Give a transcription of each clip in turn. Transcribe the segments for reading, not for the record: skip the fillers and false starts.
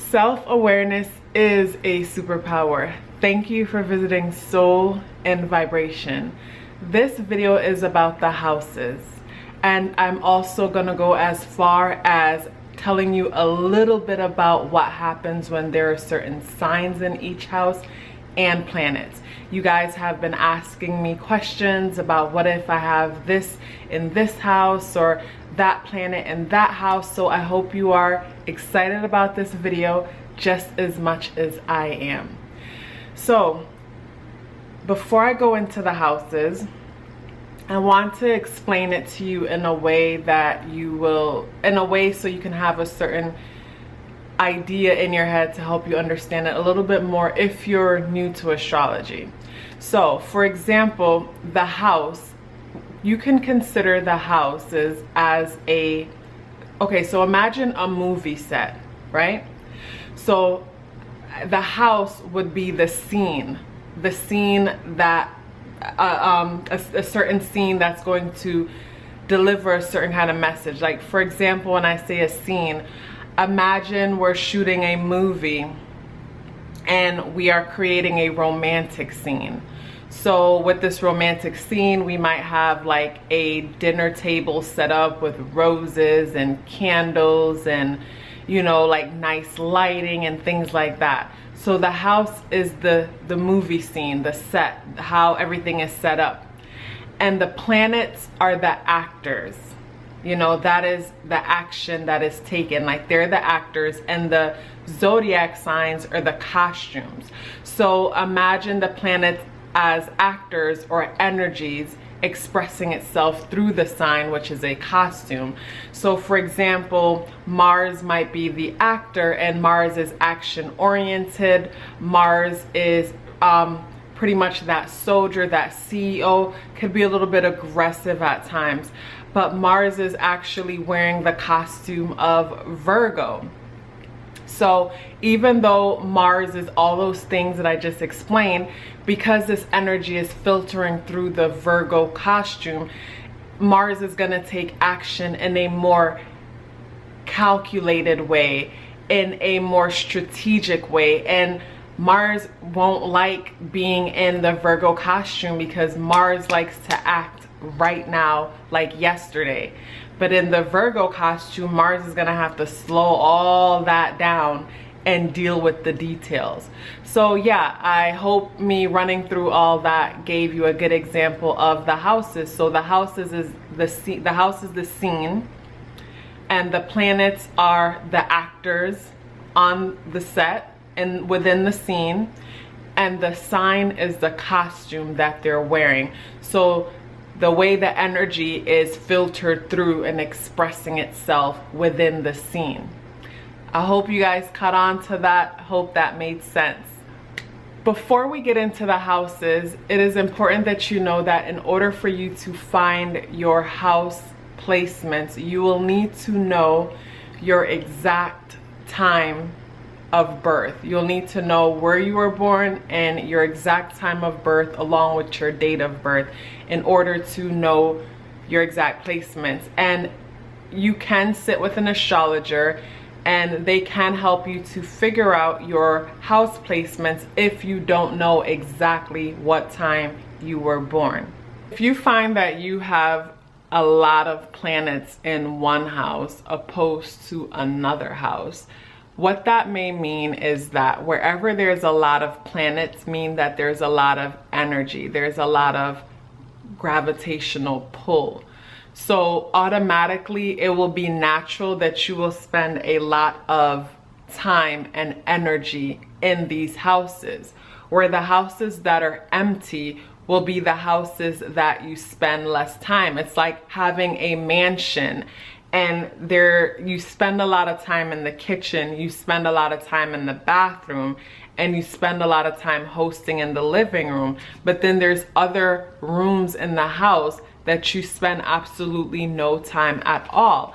Self-awareness is a superpower. Thank you for visiting Soul and Vibration. This video is about the houses, and I'm also gonna go as far as telling you a little bit about what happens when there are certain signs in each house and planets. You guys have been asking me questions about what if I have this in this house or that planet in that house, so I hope you are excited about this video just as much as I am. So before I go into the houses, I want to explain it to you in a way that you will, so you can have a certain idea in your head to help you understand it a little bit more if you're new to astrology. So for example, the house, you can consider the houses as so imagine a movie set, right? So the house would be the scene that a certain scene that's going to deliver a certain kind of message. Like for example, when I say a scene, imagine we're shooting a movie and we are creating a romantic scene. So with this romantic scene, we might have like a dinner table set up with roses and candles and, you know, like nice lighting and things like that. So the house is the movie scene, the set, how everything is set up. And the planets are the actors. You know, that is the action that is taken. Like they're the actors, and the zodiac signs are the costumes. So imagine the planets as actors or energies expressing itself through the sign, which is a costume. So for example, Mars might be the actor, and Mars is action oriented. Mars is pretty much that soldier, that CEO, could be a little bit aggressive at times, but Mars is actually wearing the costume of Virgo. So even though Mars is all those things that I just explained, because this energy is filtering through the Virgo costume, Mars is going to take action in a more calculated way, in a more strategic way. And Mars won't like being in the Virgo costume because Mars likes to act right now, like yesterday. But in the Virgo costume, Mars is gonna have to slow all that down and deal with the details. So yeah, I hope me running through all that gave you a good example of the houses. So the houses is the house is the scene, and the planets are the actors on the set and within the scene, and the sign is the costume that they're wearing. So the way the energy is filtered through and expressing itself within the scene. I hope you guys caught on to that. Hope that made sense. Before we get into the houses, it is important that you know that in order for you to find your house placements, you will need to know your exact time of birth. You'll need to know where you were born and your exact time of birth along with your date of birth in order to know your exact placements. And you can sit with an astrologer and they can help you to figure out your house placements if you don't know exactly what time you were born. If you find that you have a lot of planets in one house opposed to another house, what that may mean is that wherever there's a lot of planets mean that there's a lot of energy, there's a lot of gravitational pull. So automatically it will be natural that you will spend a lot of time and energy in these houses, where the houses that are empty will be the houses that you spend less time. It's like having a mansion, and there you spend a lot of time in the kitchen, you spend a lot of time in the bathroom, and you spend a lot of time hosting in the living room. But then there's other rooms in the house that you spend absolutely no time at all.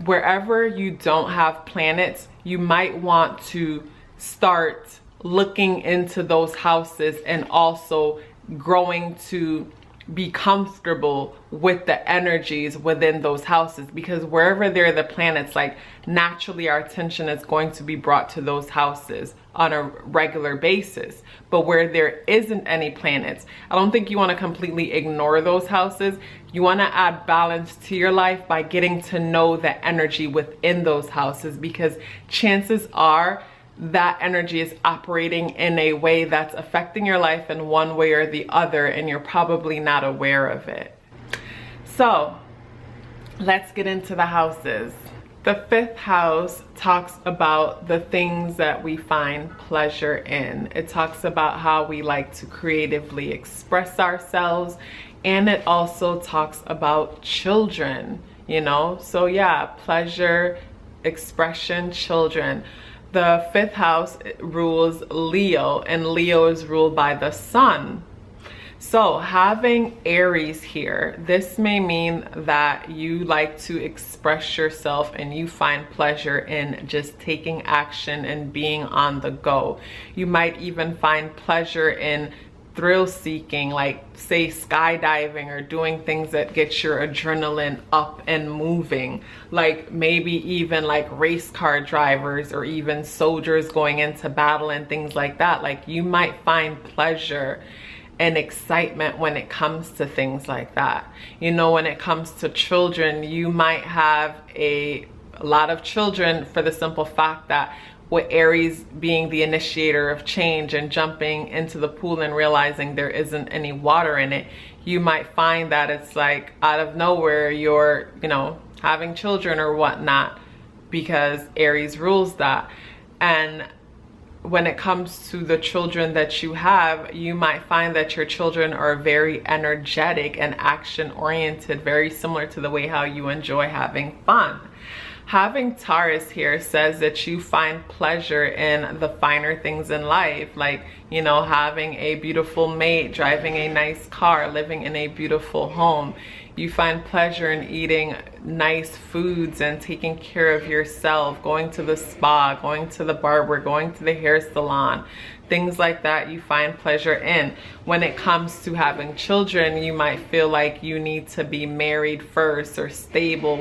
Wherever you don't have planets, you might want to start looking into those houses and also growing to be comfortable with the energies within those houses, because wherever there are the planets, like naturally our attention is going to be brought to those houses on a regular basis. But where there isn't any planets, I don't think you want to completely ignore those houses. You want to add balance to your life by getting to know the energy within those houses, because chances are that energy is operating in a way that's affecting your life in one way or the other, and you're probably not aware of it. So let's get into the houses. The 5th house talks about the things that we find pleasure in. It talks about how we like to creatively express ourselves, and it also talks about children, you know? So yeah, pleasure, expression, children. The 5th house rules Leo, and Leo is ruled by the sun. So having Aries here, this may mean that you like to express yourself and you find pleasure in just taking action and being on the go. You might even find pleasure in thrill seeking, like say skydiving or doing things that get your adrenaline up and moving, like maybe even like race car drivers or even soldiers going into battle and things like that. Like you might find pleasure and excitement when it comes to things like that. You know, when it comes to children, you might have a lot of children for the simple fact that with Aries being the initiator of change and jumping into the pool and realizing there isn't any water in it, you might find that it's like out of nowhere you're, you know, having children or whatnot, because Aries rules that. And when it comes to the children that you have, you might find that your children are very energetic and action oriented, very similar to the way how you enjoy having fun. Having Taurus here says that you find pleasure in the finer things in life, like, you know, having a beautiful mate, driving a nice car, living in a beautiful home. You find pleasure in eating nice foods and taking care of yourself, going to the spa, going to the barber, going to the hair salon. Things like that you find pleasure in. When it comes to having children, you might feel like you need to be married first or stable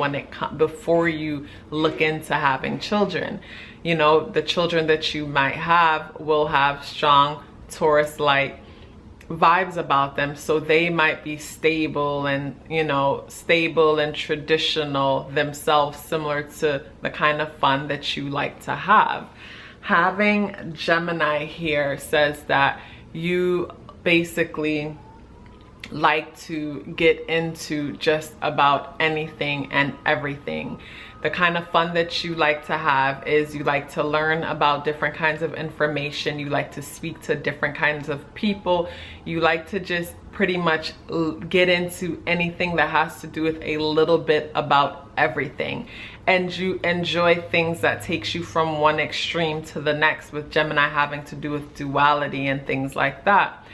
before you look into having children. You know, the children that you might have will have strong Taurus-like vibes about them, so they might be stable and, you know, stable and traditional themselves, similar to the kind of fun that you like to have. Having Gemini here says that you basically like to get into just about anything and everything. The kind of fun that you like to have is you like to learn about different kinds of information. You like to speak to different kinds of people. You like to just pretty much get into anything that has to do with a little bit about everything. And you enjoy things that takes you from one extreme to the next, with Gemini having to do with duality and things like that.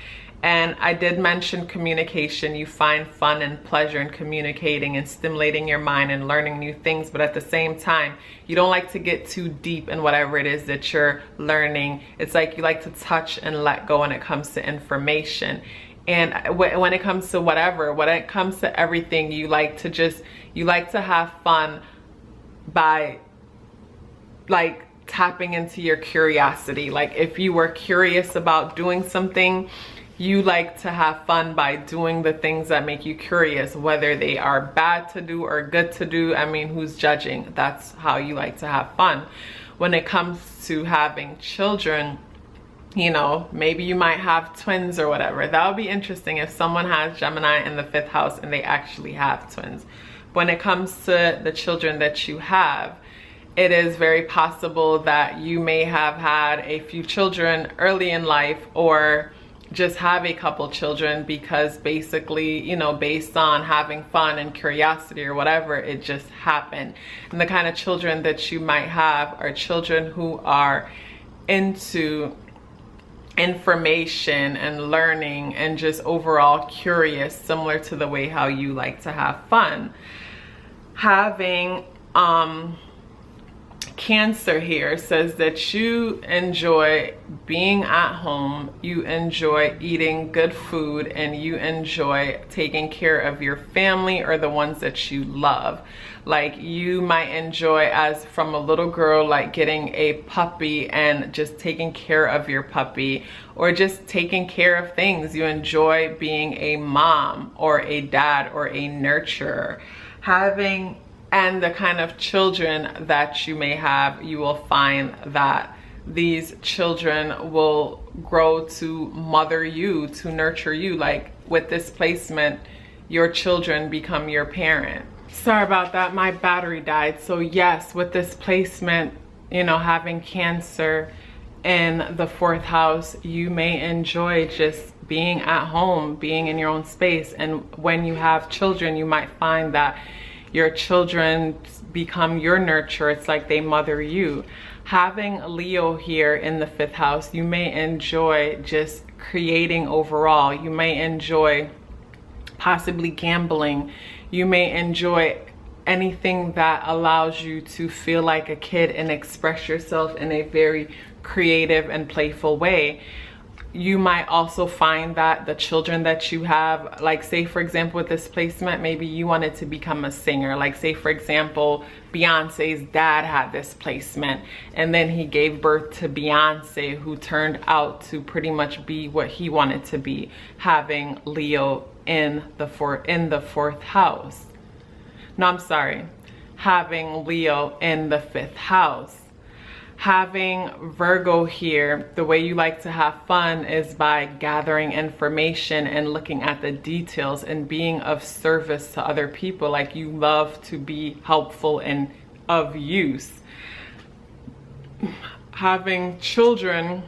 And I did mention communication. You find fun and pleasure in communicating and stimulating your mind and learning new things, but at the same time, you don't like to get too deep in whatever it is that you're learning. It's like you like to touch and let go when it comes to information. And when it comes to whatever, when it comes to everything, you like to have fun by like tapping into your curiosity. Like if you were curious about doing something, you like to have fun by doing the things that make you curious, whether they are bad to do or good to do. I mean, who's judging? That's how you like to have fun. When it comes to having children, you know, maybe you might have twins or whatever. That would be interesting if someone has Gemini in the 5th house and they actually have twins. When it comes to the children that you have, it is very possible that you may have had a few children early in life, or just have a couple children because basically, you know, based on having fun and curiosity or whatever, it just happened. And the kind of children that you might have are children who are into information and learning and just overall curious, similar to the way how you like to have fun. Having Cancer here says that you enjoy being at home, you enjoy eating good food, and you enjoy taking care of your family or the ones that you love. Like you might enjoy, as from a little girl, like getting a puppy and just taking care of your puppy, or just taking care of things. You enjoy being a mom or a dad or a nurturer. And the kind of children that you may have, you will find that these children will grow to mother you, to nurture you. Like with this placement, your children become your parent. Sorry about that, my battery died. So yes, with this placement, you know, having Cancer in the 4th house, you may enjoy just being at home, being in your own space. And when you have children, you might find that your children become your nurture. It's like they mother you. Having Leo here in the 5th house, you may enjoy just creating overall. You may enjoy possibly gambling. You may enjoy anything that allows you to feel like a kid and express yourself in a very creative and playful way. You might also find that the children that you have, like say for example with this placement, maybe you wanted to become a singer. Like say for example, Beyonce's dad had this placement and then he gave birth to Beyonce, who turned out to pretty much be what he wanted to be, having Leo in the 4th house. No, I'm sorry, having Leo in the 5th house. Having Virgo here, the way you like to have fun is by gathering information and looking at the details and being of service to other people. Like you love to be helpful and of use. Having children,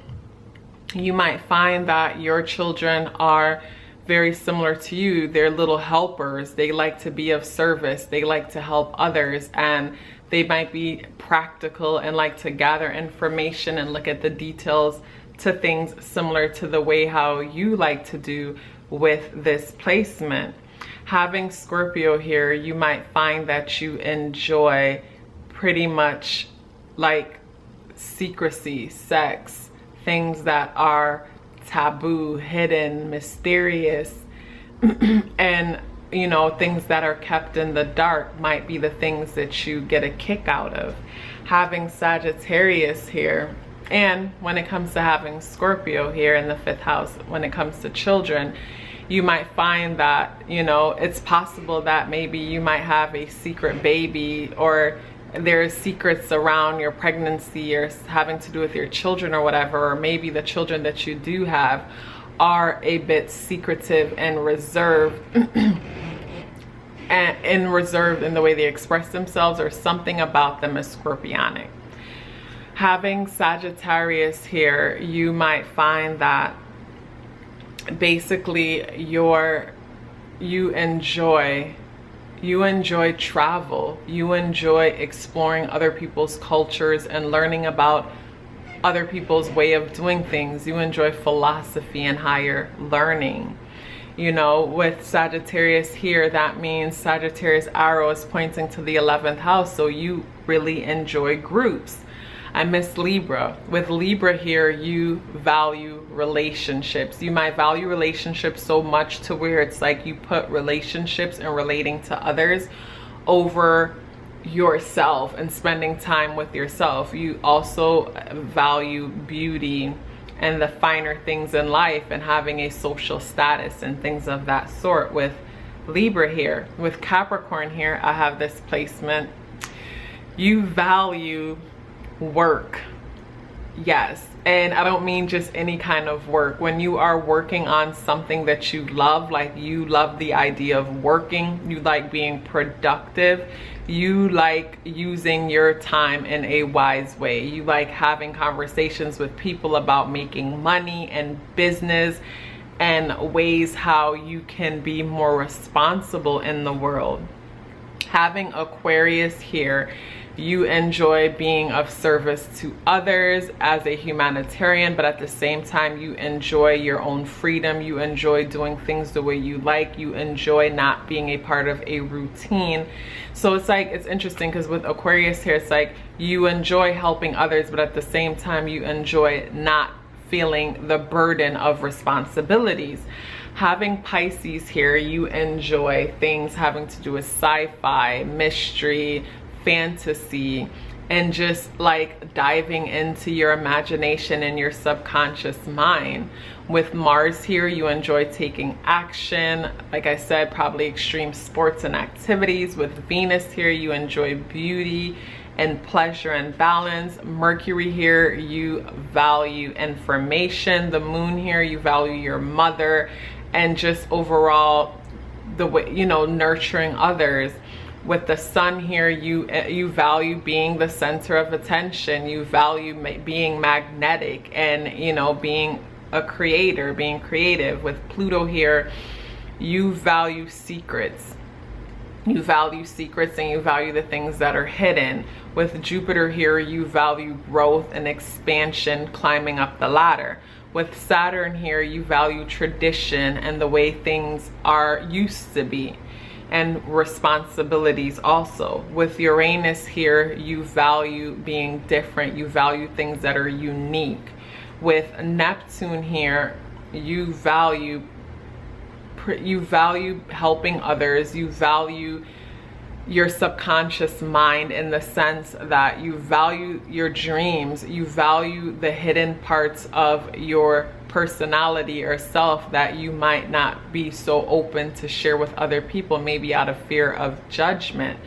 you might find that your children are very similar to you. They're little helpers. They like to be of service. They like to help others, and they might be practical and like to gather information and look at the details to things similar to the way how you like to do with this placement. Having Scorpio here, you might find that you enjoy pretty much like secrecy, sex, things that are taboo, hidden, mysterious, and you know, things that are kept in the dark might be the things that you get a kick out of. Having Sagittarius here, and when it comes to having Scorpio here in the 5th house, when it comes to children, you might find that, you know, it's possible that maybe you might have a secret baby, or there's secrets around your pregnancy or having to do with your children or whatever, or maybe the children that you do have are a bit secretive and reserved and reserved in the way they express themselves, or something about them is scorpionic. Having Sagittarius here, you might find that basically you enjoy travel, you enjoy exploring other people's cultures and learning about other people's way of doing things. You enjoy philosophy and higher learning. You know, with Sagittarius here, that means Sagittarius arrow is pointing to the 11th house, so you really enjoy groups. I miss Libra. With Libra here, you value relationships. You might value relationships so much to where it's like you put relationships and relating to others over yourself and spending time with yourself. You also value beauty and the finer things in life and having a social status and things of that sort with Libra here. With Capricorn here, I have this placement. You value work. Yes, and I don't mean just any kind of work. When you are working on something that you love, like you love the idea of working, you like being productive, you like using your time in a wise way, you like having conversations with people about making money and business and ways how you can be more responsible in the world. Having Aquarius here You enjoy being of service to others as a humanitarian, but at the same time, you enjoy your own freedom. You enjoy doing things the way you like. You enjoy not being a part of a routine. So it's like, it's interesting because with Aquarius here, it's like you enjoy helping others, but at the same time, you enjoy not feeling the burden of responsibilities. Having Pisces here, you enjoy things having to do with sci-fi, mystery, fantasy, and just like diving into your imagination and your subconscious mind. With Mars here, you enjoy taking action. Like I said, probably extreme sports and activities. With Venus here, you enjoy beauty and pleasure and balance. Mercury here, you value information. The Moon here, you value your mother and just overall the way, you know, nurturing others. With the Sun here, you value being the center of attention. You value being magnetic and, you know, being a creator, being creative. With Pluto here, you value secrets. You value secrets and you value the things that are hidden. With Jupiter here, you value growth and expansion, climbing up the ladder. With Saturn here, you value tradition and the way things are used to be, and responsibilities also. With Uranus here, you value being different. You value things that are unique. With Neptune here, you value helping others. You value your subconscious mind in the sense that you value your dreams. You value the hidden parts of your personality or self that you might not be so open to share with other people, maybe out of fear of judgment.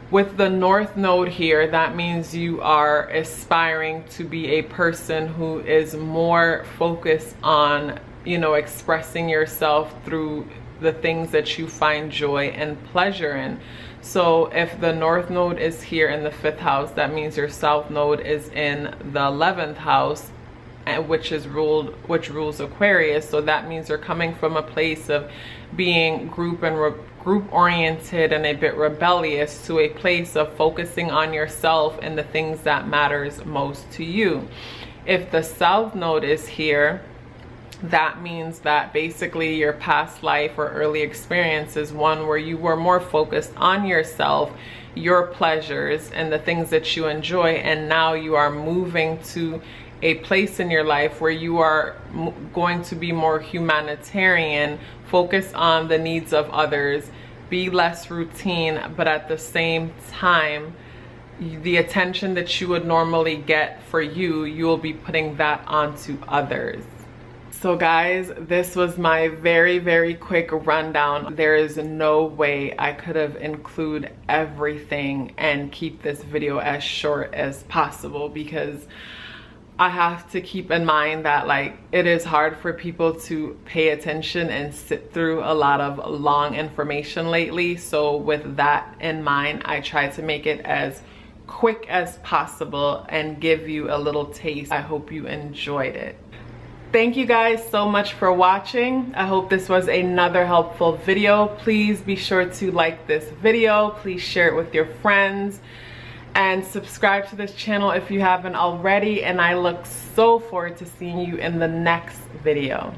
With the North Node here, that means you are aspiring to be a person who is more focused on, you know, expressing yourself through the things that you find joy and pleasure in. So if the North Node is here in the 5th house, that means your South Node is in the 11th house, which rules Aquarius. So that means you're coming from a place of being group oriented and a bit rebellious to a place of focusing on yourself and the things that matters most to you. If the South Node is here, that means that basically your past life or early experience is one where you were more focused on yourself, your pleasures, and the things that you enjoy, and now you are moving to a place in your life where you are going to be more humanitarian, focus on the needs of others, be less routine, but at the same time, the attention that you would normally get for you, you will be putting that onto others. So guys, this was my very, very quick rundown. There is no way I could have included everything and keep this video as short as possible, because I have to keep in mind that like it is hard for people to pay attention and sit through a lot of long information lately. So with that in mind, I try to make it as quick as possible and give you a little taste. I hope you enjoyed it. Thank you guys so much for watching. I hope this was another helpful video. Please be sure to like this video. Please share it with your friends and subscribe to this channel if you haven't already. And I look so forward to seeing you in the next video.